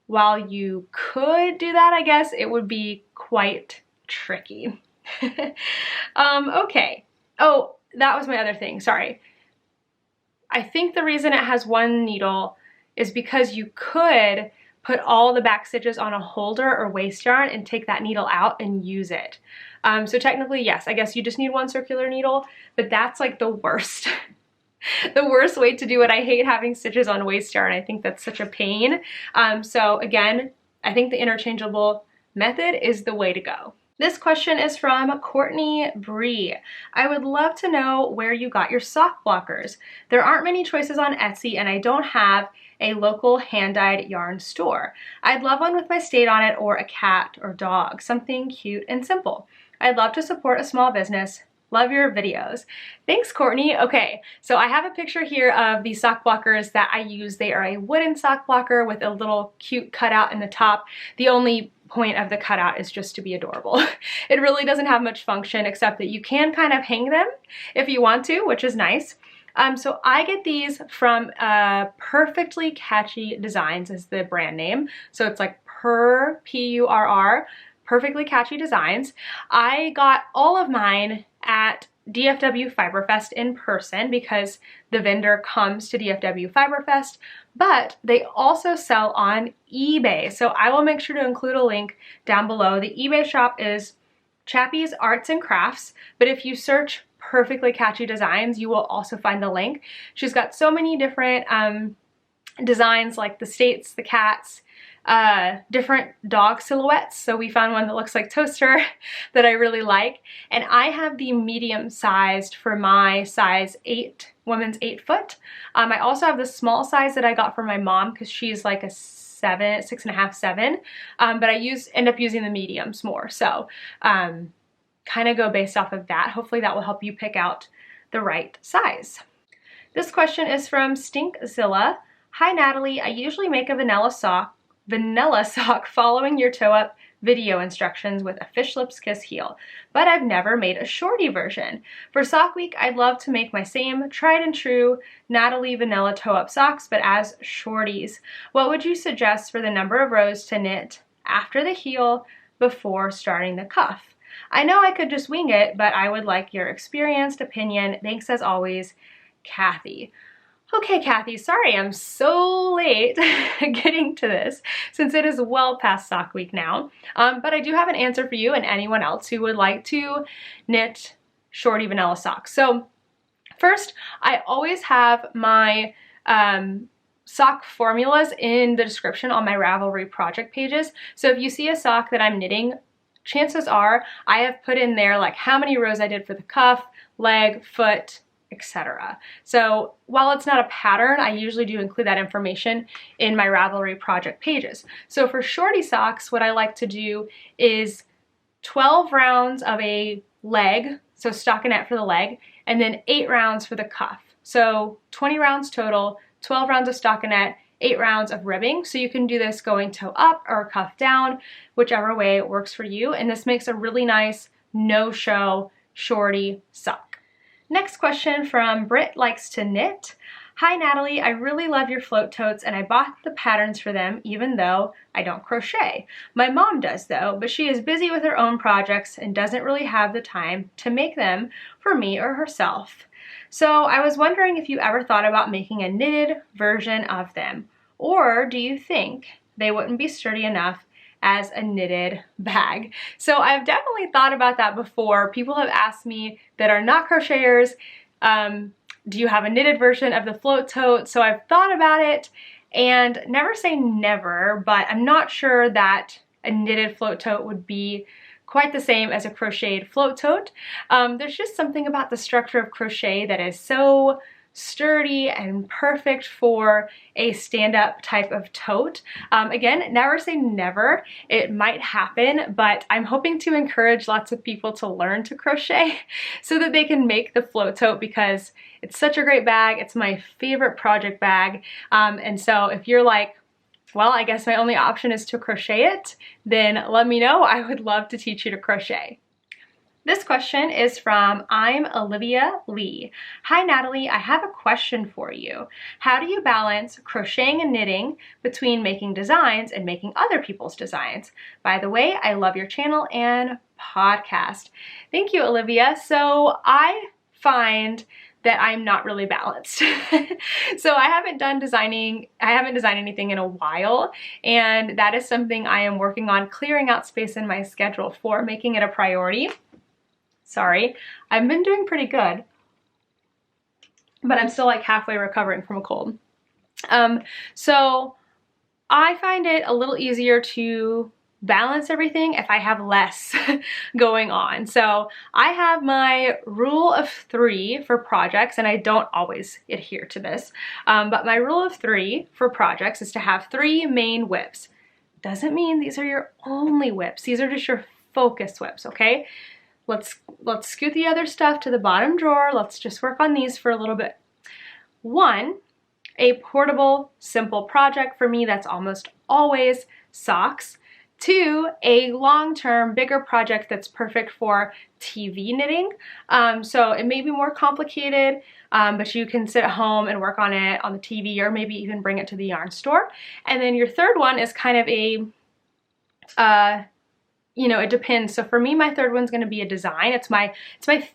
Speaker 1: While you could do that, I guess, it would be quite tricky. Okay. Oh, that was my other thing, sorry. I think the reason it has one needle is because you could put all the back stitches on a holder or waste yarn and take that needle out and use it. So technically, yes, I guess you just need one circular needle, but that's like the worst. The worst way to do it. I hate having stitches on waste yarn. I think that's such a pain. So again, I think the interchangeable method is the way to go. This question is from Courtney Bree. I would love to know where you got your sock blockers. There aren't many choices on Etsy and I don't have a local hand-dyed yarn store. I'd love one with my state on it or a cat or dog, something cute and simple. I'd love to support a small business. Love your videos. Thanks, Courtney. Okay, so I have a picture here of the sock blockers that I use. They are a wooden sock blocker with a little cute cutout in the top. The only point of the cutout is just to be adorable. It really doesn't have much function except that you can kind of hang them if you want to, which is nice. So I get these from Perfectly Catchy Designs is the brand name. So it's like P-U-R-R, Perfectly Catchy Designs. I got all of mine at DFW Fiberfest in person because the vendor comes to DFW Fiberfest, but they also sell on eBay. So I will make sure to include a link down below. The eBay shop is Chappie's Arts and Crafts, but if you search Perfectly Catchy Designs, you will also find the link. She's got so many different designs like the states, the cats, different dog silhouettes. So we found one that looks like Toaster that I really like. And I have the medium sized for my size 8, women's 8 foot. I also have the small size that I got for my mom because she's like a 7, 6.5, 7. But I end up using the mediums more. So kind of go based off of that. Hopefully that will help you pick out the right size. This question is from Stinkzilla. Hi Natalie, I usually make a vanilla sock following your toe up video instructions with a fish lips kiss heel, but I've never made a shorty version. For sock week, I'd love to make my same tried and true Natalie vanilla toe up socks, but as shorties. What would you suggest for the number of rows to knit after the heel before starting the cuff? I know I could just wing it, but I would like your experienced opinion. Thanks as always, Kathy. Okay, Kathy, sorry I'm so late getting to this since it is well past sock week now. But I do have an answer for you and anyone else who would like to knit shorty vanilla socks. So first, I always have my sock formulas in the description on my Ravelry project pages. So if you see a sock that I'm knitting, chances are I have put in there like how many rows I did for the cuff, leg, foot, etc. So while it's not a pattern, I usually do include that information in my Ravelry project pages. So for shorty socks, what I like to do is 12 rounds of a leg, so stockinette for the leg, and then 8 rounds for the cuff. So 20 rounds total, 12 rounds of stockinette, 8 rounds of ribbing. So you can do this going toe up or cuff down, whichever way works for you. And this makes a really nice no-show shorty sock. Next question from Britt Likes to Knit. Hi Natalie, I really love your float totes and I bought the patterns for them even though I don't crochet. My mom does though, but she is busy with her own projects and doesn't really have the time to make them for me or herself. So I was wondering if you ever thought about making a knitted version of them, or do you think they wouldn't be sturdy enough as a knitted bag? So I've definitely thought about that before. People have asked me that are not crocheters, do you have a knitted version of the float tote? So I've thought about it, and never say never, but I'm not sure that a knitted float tote would be quite the same as a crocheted float tote. There's just something about the structure of crochet that is so sturdy and perfect for a stand-up type of tote. Again, never say never. It might happen, but I'm hoping to encourage lots of people to learn to crochet so that they can make the float tote, because it's such a great bag. It's my favorite project bag. And so if you're like, well, I guess my only option is to crochet it, then let me know. I would love to teach you to crochet. This question is from I'm Olivia Lee. Hi Natalie, I have a question for you. How do you balance crocheting and knitting between making designs and making other people's designs? By the way, I love your channel and podcast. Thank you, Olivia. So I find that I'm not really balanced. So I haven't designed anything in a while, and that is something I am working on clearing out space in my schedule for, making it a priority. Sorry, I've been doing pretty good, but I'm still like halfway recovering from a cold. So I find it a little easier to balance everything if I have less going on. So I have my rule of 3 for projects, and I don't always adhere to this, but my rule of 3 for projects is to have 3 main whips. Doesn't mean these are your only whips. These are just your focus whips, okay? Let's scoot the other stuff to the bottom drawer. Let's just work on these for a little bit. 1, a portable, simple project for me that's almost always socks. 2, a long-term, bigger project that's perfect for TV knitting. So it may be more complicated, but you can sit at home and work on it on the TV, or maybe even bring it to the yarn store. And then your third one is kind of a you know, it depends. So for me, my third one's going to be a design. It's my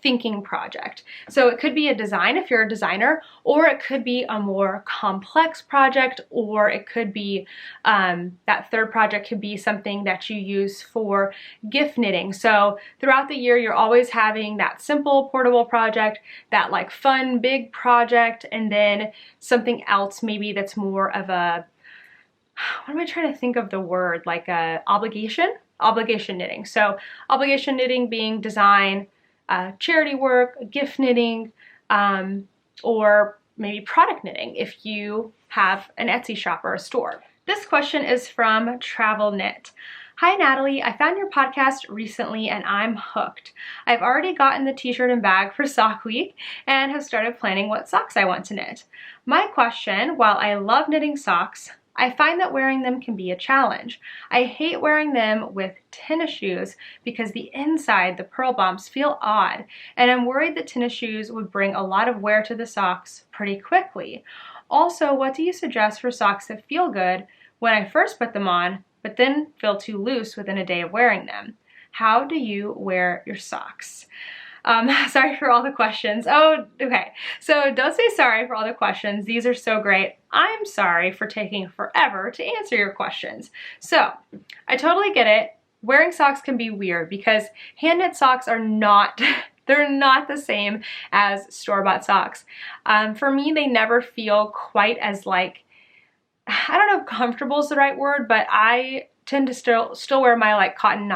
Speaker 1: thinking project. So it could be a design if you're a designer, or it could be a more complex project, or it could be that third project could be something that you use for gift knitting. So throughout the year, you're always having that simple portable project, that like fun big project, and then something else maybe that's more of a, what am I trying to think of the word, like a obligation knitting. So obligation knitting being design, charity work, gift knitting, or maybe product knitting if you have an Etsy shop or a store. This question is from Travel Knit. Hi Natalie, I found your podcast recently and I'm hooked. I've already gotten the t-shirt and bag for Sock Week and have started planning what socks I want to knit. My question, while I love knitting socks, I find that wearing them can be a challenge. I hate wearing them with tennis shoes because the inside, the pearl bumps, feel odd, and I'm worried that tennis shoes would bring a lot of wear to the socks pretty quickly. Also, what do you suggest for socks that feel good when I first put them on, but then feel too loose within a day of wearing them? How do you wear your socks? Sorry for all the questions. Oh, okay. So don't say sorry for all the questions. These are so great. I'm sorry for taking forever to answer your questions. So I totally get it. Wearing socks can be weird because hand knit socks are not, they're not the same as store-bought socks. For me, they never feel quite as like, I don't know if comfortable is the right word, but I tend to still wear my like cotton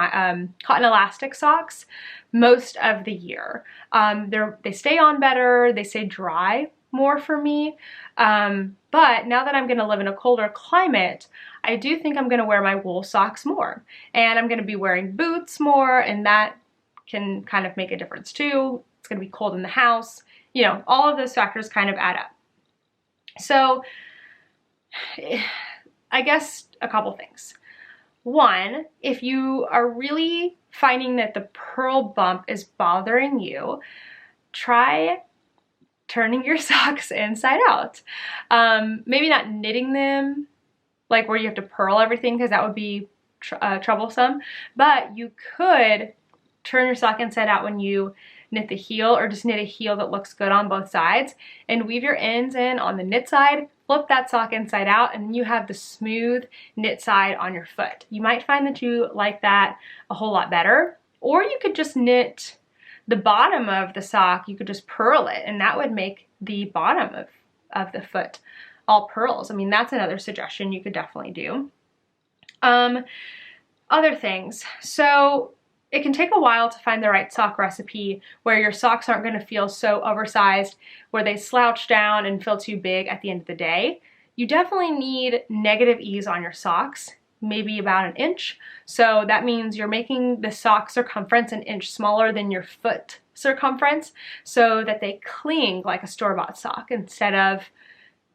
Speaker 1: elastic socks most of the year. They stay on better, they stay dry more for me. But now that I'm gonna live in a colder climate, I do think I'm gonna wear my wool socks more. And I'm gonna be wearing boots more, and that can kind of make a difference too. It's gonna be cold in the house. You know, all of those factors kind of add up. So I guess a couple things. One, if you are really finding that the pearl bump is bothering you, try turning your socks inside out. Maybe not knitting them, like where you have to purl everything, because that would be troublesome, but you could turn your sock inside out when you knit the heel, or just knit a heel that looks good on both sides, and weave your ends in on the knit side, flip that sock inside out, and then you have the smooth knit side on your foot. You might find that you like that a whole lot better, or you could just knit the bottom of the sock, you could just purl it, and that would make the bottom of the foot all pearls. I mean, that's another suggestion you could definitely do. Other things. So it can take a while to find the right sock recipe where your socks aren't going to feel so oversized, where they slouch down and feel too big at the end of the day. You definitely need negative ease on your socks, maybe about an inch. So that means you're making the sock circumference an inch smaller than your foot circumference so that they cling like a store-bought sock instead of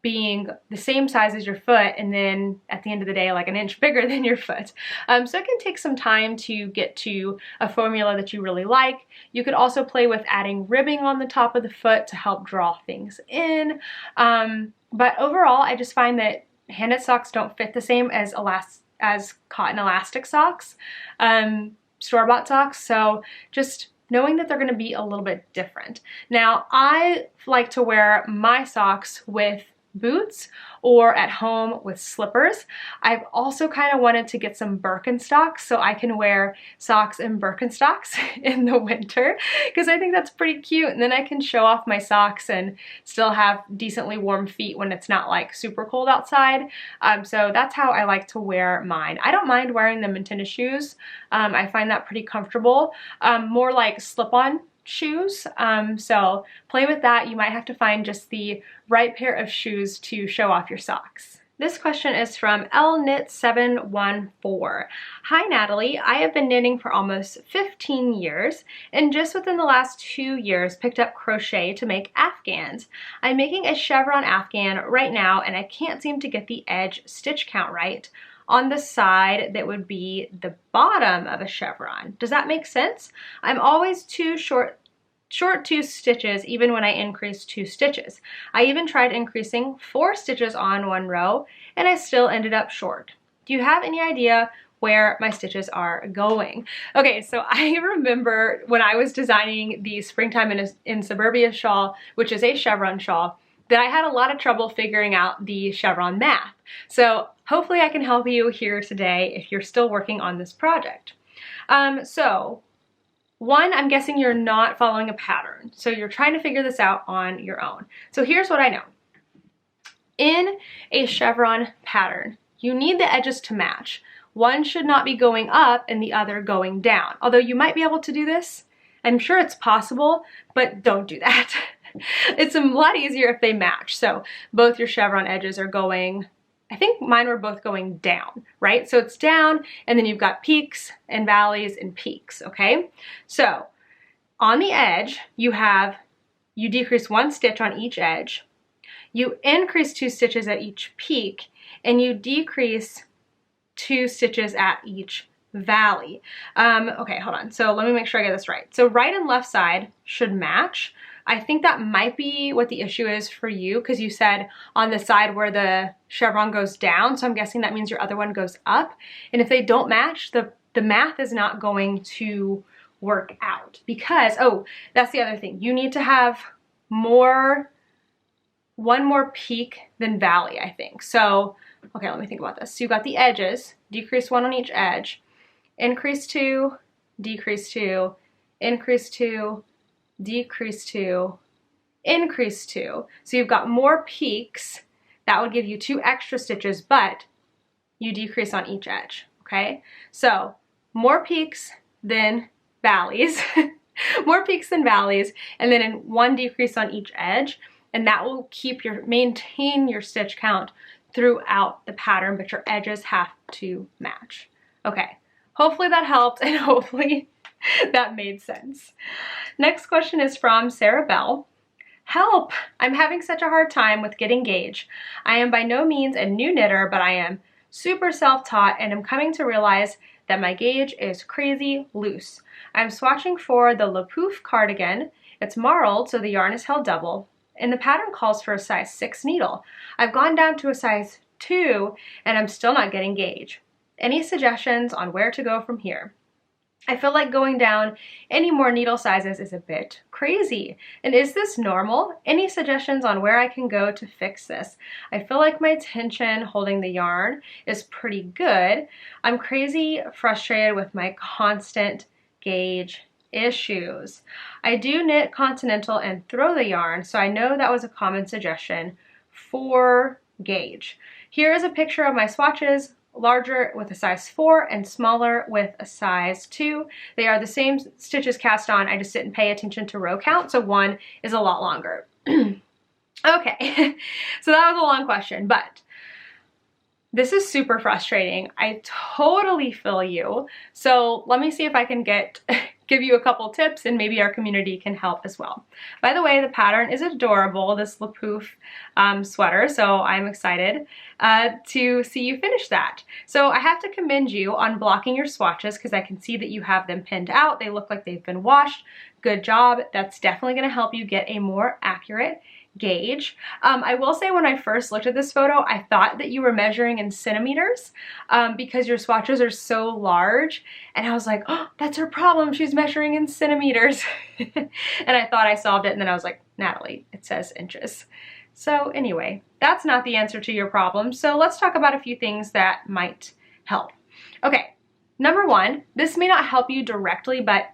Speaker 1: being the same size as your foot and then at the end of the day like an inch bigger than your foot. So it can take some time to get to a formula that you really like. You could also play with adding ribbing on the top of the foot to help draw things in. But overall, I just find that hand-knit socks don't fit the same as cotton elastic socks, store-bought socks. So just knowing that they're going to be a little bit different. Now, I like to wear my socks with boots or at home with slippers. I've also kind of wanted to get some Birkenstocks so I can wear socks in Birkenstocks in the winter, because I think that's pretty cute, and then I can show off my socks and still have decently warm feet when it's not like super cold outside. So that's how I like to wear mine. I don't mind wearing them in tennis shoes. I find that pretty comfortable. More like slip-on shoes, so play with that. You might have to find just the right pair of shoes to show off your socks. This question is from lknit714. Hi Natalie, I have been knitting for almost 15 years and just within the last 2 years picked up crochet to make afghans. I'm making a chevron afghan right now and I can't seem to get the edge stitch count right on the side that would be the bottom of a chevron. Does that make sense? I'm always too short 2 stitches even when I increase 2 stitches. I even tried increasing 4 stitches on one row and I still ended up short. Do you have any idea where my stitches are going? Okay, so I remember when I was designing the Springtime in Suburbia shawl, which is a chevron shawl, that I had a lot of trouble figuring out the chevron math. So hopefully I can help you here today if you're still working on this project. So one, I'm guessing you're not following a pattern. So you're trying to figure this out on your own. So here's what I know. In a chevron pattern, you need the edges to match. One should not be going up and the other going down. Although you might be able to do this. I'm sure it's possible, but don't do that. It's a lot easier if they match. So both your chevron edges are going, I think mine were both going down, right? So it's down and then you've got peaks and valleys and peaks, okay? So on the edge, you decrease 1 stitch on each edge, you increase 2 stitches at each peak, and you decrease 2 stitches at each valley. Okay, hold on. So let me make sure I get this right. So right and left side should match. I think that might be what the issue is for you, because you said on the side where the chevron goes down, so I'm guessing that means your other one goes up. And if they don't match, the math is not going to work out, because, oh, that's the other thing. You need to have one more peak than valley, I think. So, okay, let me think about this. So you got the edges, decrease 1 on each edge, increase 2, decrease 2, increase 2, decrease 2, increase 2. So you've got more peaks. That would give you 2 extra stitches, but you decrease on each edge, okay? So more peaks than valleys, more peaks than valleys, and then 1 decrease on each edge, and that will maintain your stitch count throughout the pattern, but your edges have to match. Okay, hopefully that helped, and hopefully that made sense. Next question is from Sarah Bell. Help! I'm having such a hard time with getting gauge. I am by no means a new knitter, but I am super self-taught and am coming to realize that my gauge is crazy loose. I'm swatching for the Le Pouf cardigan. It's marled, so the yarn is held double. and the pattern calls for a size 6 needle. I've gone down to a size 2 and I'm still not getting gauge. Any suggestions on where to go from here? I feel like going down any more needle sizes is a bit crazy. And is this normal? Any suggestions on where I can go to fix this? I feel like my tension holding the yarn is pretty good. I'm crazy frustrated with my constant gauge issues. I do knit continental and throw the yarn, so I know that was a common suggestion for gauge. Here is a picture of my swatches, larger with a size 4 and smaller with a size 2. They are the same stitches cast on, I just didn't pay attention to row count, so one is a lot longer. Okay, so that was a long question, but this is super frustrating. I totally feel you. So let me see if I can give you a couple tips and maybe our community can help as well. By the way, the pattern is adorable, this Lapoof sweater, so I'm excited to see you finish that. So I have to commend you on blocking your swatches because I can see that you have them pinned out. They look like they've been washed. Good job. That's definitely going to help you get a more accurate gauge. I will say when I first looked at this photo, I thought that you were measuring in centimeters because your swatches are so large, and I was like, oh, that's her problem, she's measuring in centimeters. And I thought I solved it, and then I was like, Natalie, it says inches. So anyway, that's not the answer to your problem, so let's talk about a few things that might help. Okay, number one, this may not help you directly, but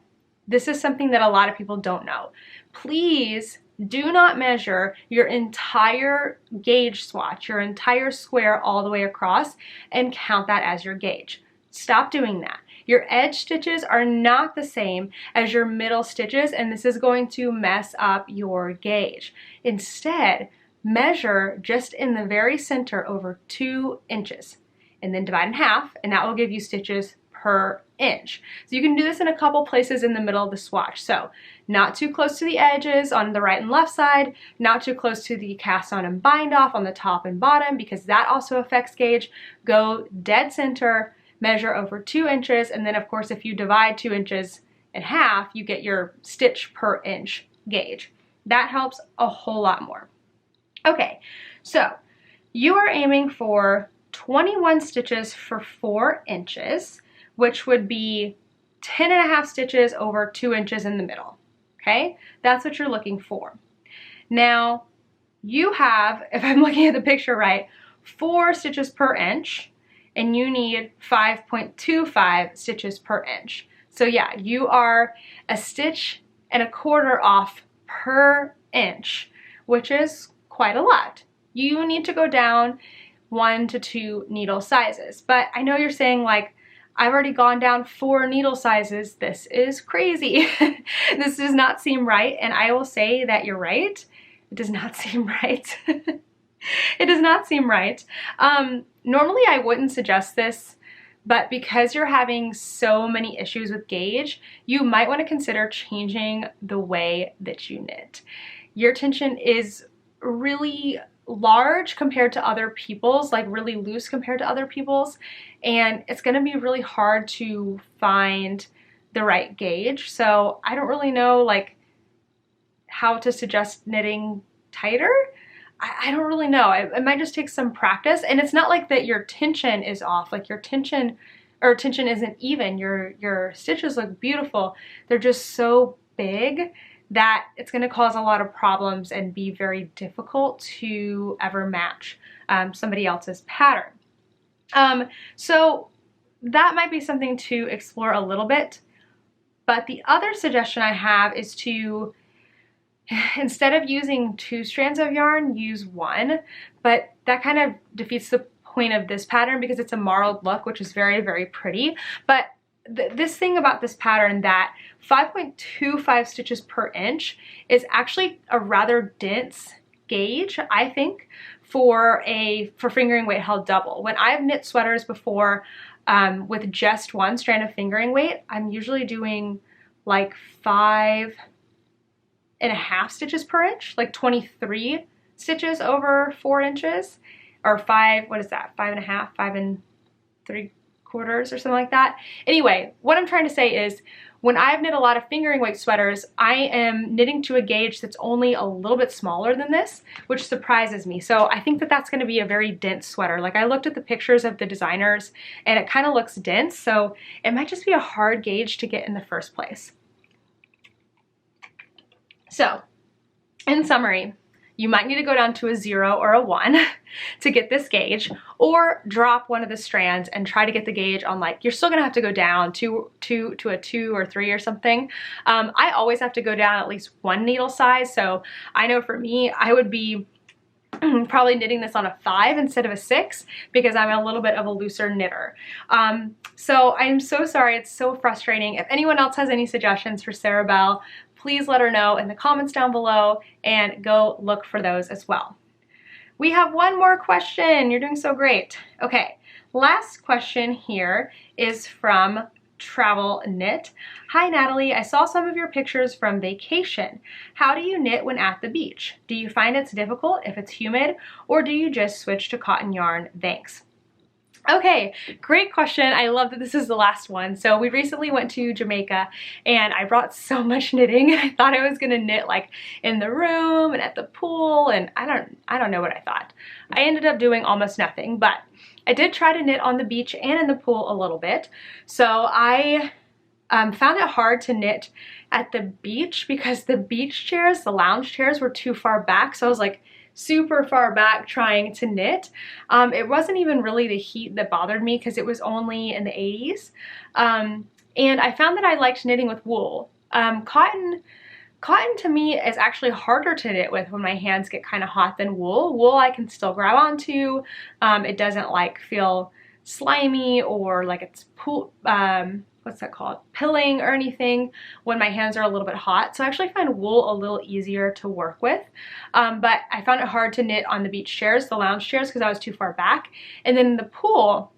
Speaker 1: this is something that a lot of people don't know. Please do not measure your entire gauge swatch, your entire square all the way across, and count that as your gauge. Stop doing that. Your edge stitches are not the same as your middle stitches, and this is going to mess up your gauge. Instead, measure just in the very center over 2 inches, and then divide in half, and that will give you stitches per inch. So you can do this in a couple places in the middle of the swatch. So not too close to the edges on the right and left side, not too close to the cast on and bind off on the top and bottom because that also affects gauge. Go dead center, measure over 2 inches, and then of course if you divide 2 inches in half, you get your stitch per inch gauge. That helps a whole lot more. Okay, so you are aiming for 21 stitches for 4 inches, which would be 10.5 stitches over 2 inches in the middle. Okay, that's what you're looking for. Now, you have, if I'm looking at the picture right, 4 stitches per inch, and you need 5.25 stitches per inch. So yeah, you are a stitch and a quarter off per inch, which is quite a lot. You need to go down 1 to 2 needle sizes. But I know you're saying like, I've already gone down 4 needle sizes. This is crazy. This does not seem right, and I will say that you're right. It does not seem right. It does not seem right. Normally I wouldn't suggest this, but because you're having so many issues with gauge, you might want to consider changing the way that you knit. Your tension is really large compared to other people's, like really loose compared to other people's, and it's going to be really hard to find the right gauge. So I don't really know like how to suggest knitting tighter. I don't really know. It might just take some practice, and it's not like that your tension is off, like your tension isn't even. Your stitches look beautiful. They're just so big that it's going to cause a lot of problems and be very difficult to ever match somebody else's pattern. So that might be something to explore a little bit. But the other suggestion I have is to, instead of using 2 strands of yarn, use 1. But that kind of defeats the point of this pattern because it's a marled look, which is very, very pretty. But this thing about this pattern, that 5.25 stitches per inch is actually a rather dense gauge, I think, for fingering weight held double. When I've knit sweaters before with just 1 strand of fingering weight, I'm usually doing like 5.5 stitches per inch, like 23 stitches over 4 inches, or 5, what is that, 5.5, 5 3/4 or something like that. Anyway, what I'm trying to say is when I've knit a lot of fingering weight sweaters, I am knitting to a gauge that's only a little bit smaller than this, which surprises me. So I think that that's going to be a very dense sweater. Like I looked at the pictures of the designers and it kind of looks dense, so it might just be a hard gauge to get in the first place. So in summary, you might need to go down to a 0 or a 1 to get this gauge, or drop one of the strands and try to get the gauge on, like, you're still gonna have to go down to a 2 or 3 or something. I always have to go down at least 1 needle size, so I know for me, I would be probably knitting this on a 5 instead of a 6 because I'm a little bit of a looser knitter. So I'm so sorry, it's so frustrating. If anyone else has any suggestions for Sarah Belle, please let her know in the comments down below and go look for those as well. We have one more question. You're doing so great. Okay, last question here is from Travel Knit. Hi Natalie, I saw some of your pictures from vacation. How do you knit when at the beach? Do you find it's difficult if it's humid, or do you just switch to cotton yarn? Thanks. Okay, great question. I love that this is the last one. So we recently went to Jamaica and I brought so much knitting. I thought I was gonna knit like in the room and at the pool, and I don't know what I thought. I ended up doing almost nothing, but I did try to knit on the beach and in the pool a little bit. So I found it hard to knit at the beach because the beach chairs, the lounge chairs, were too far back. So I was like super far back trying to knit. It wasn't even really the heat that bothered me because it was only in the 80s. And I found that I liked knitting with wool. Cotton to me is actually harder to knit with when my hands get kind of hot than wool. Wool I can still grab onto. It doesn't like feel slimy or like it's what's that called? Pilling or anything when my hands are a little bit hot. So I actually find wool a little easier to work with. But I found it hard to knit on the beach chairs, the lounge chairs, because I was too far back. And then in the pool,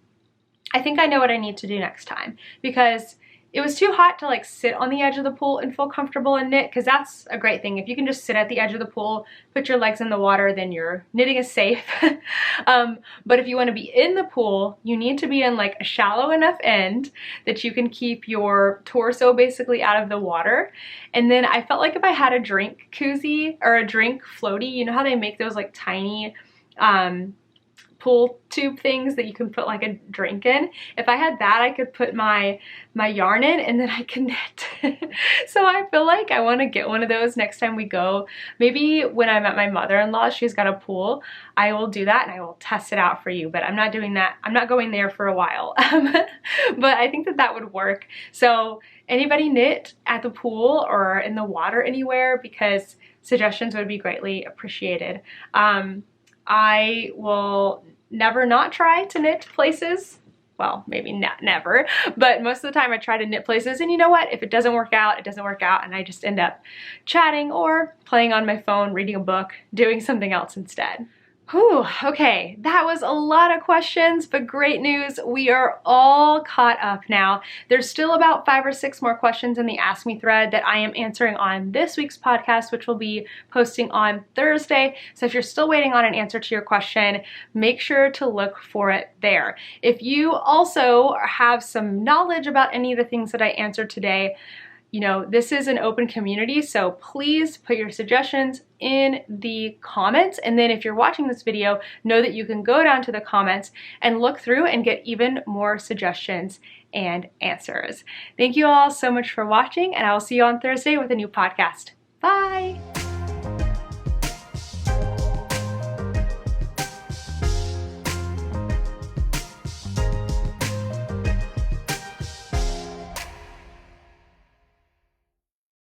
Speaker 1: I think I know what I need to do next time, because it was too hot to like sit on the edge of the pool and feel comfortable and knit, because that's a great thing. If you can just sit at the edge of the pool, put your legs in the water, then your knitting is safe. But if you want to be in the pool, you need to be in like a shallow enough end that you can keep your torso basically out of the water. And then I felt like if I had a drink koozie or a drink floaty, you know how they make those like tiny pool tube things that you can put like a drink in. If I had that, I could put my yarn in and then I can knit. So I feel like I want to get one of those next time we go. Maybe when I'm at my mother-in-law's, she's got a pool, I will do that and I will test it out for you, but I'm not doing that. I'm not going there for a while. But I think that that would work. So anybody knit at the pool or in the water anywhere, because suggestions would be greatly appreciated. I will never not try to knit places. Well, maybe not never, but most of the time I try to knit places, and you know what? If it doesn't work out, it doesn't work out, and I just end up chatting or playing on my phone, reading a book, doing something else instead. Whew, okay, that was a lot of questions, but great news, we are all caught up now. There's still about 5 or 6 more questions in the Ask Me thread that I am answering on this week's podcast, which will be posting on Thursday. So if you're still waiting on an answer to your question, make sure to look for it there. If you also have some knowledge about any of the things that I answered today, you know, this is an open community, so please put your suggestions in the comments. And then if you're watching this video, know that you can go down to the comments and look through and get even more suggestions and answers. Thank you all so much for watching, and I will see you on Thursday with a new podcast. Bye!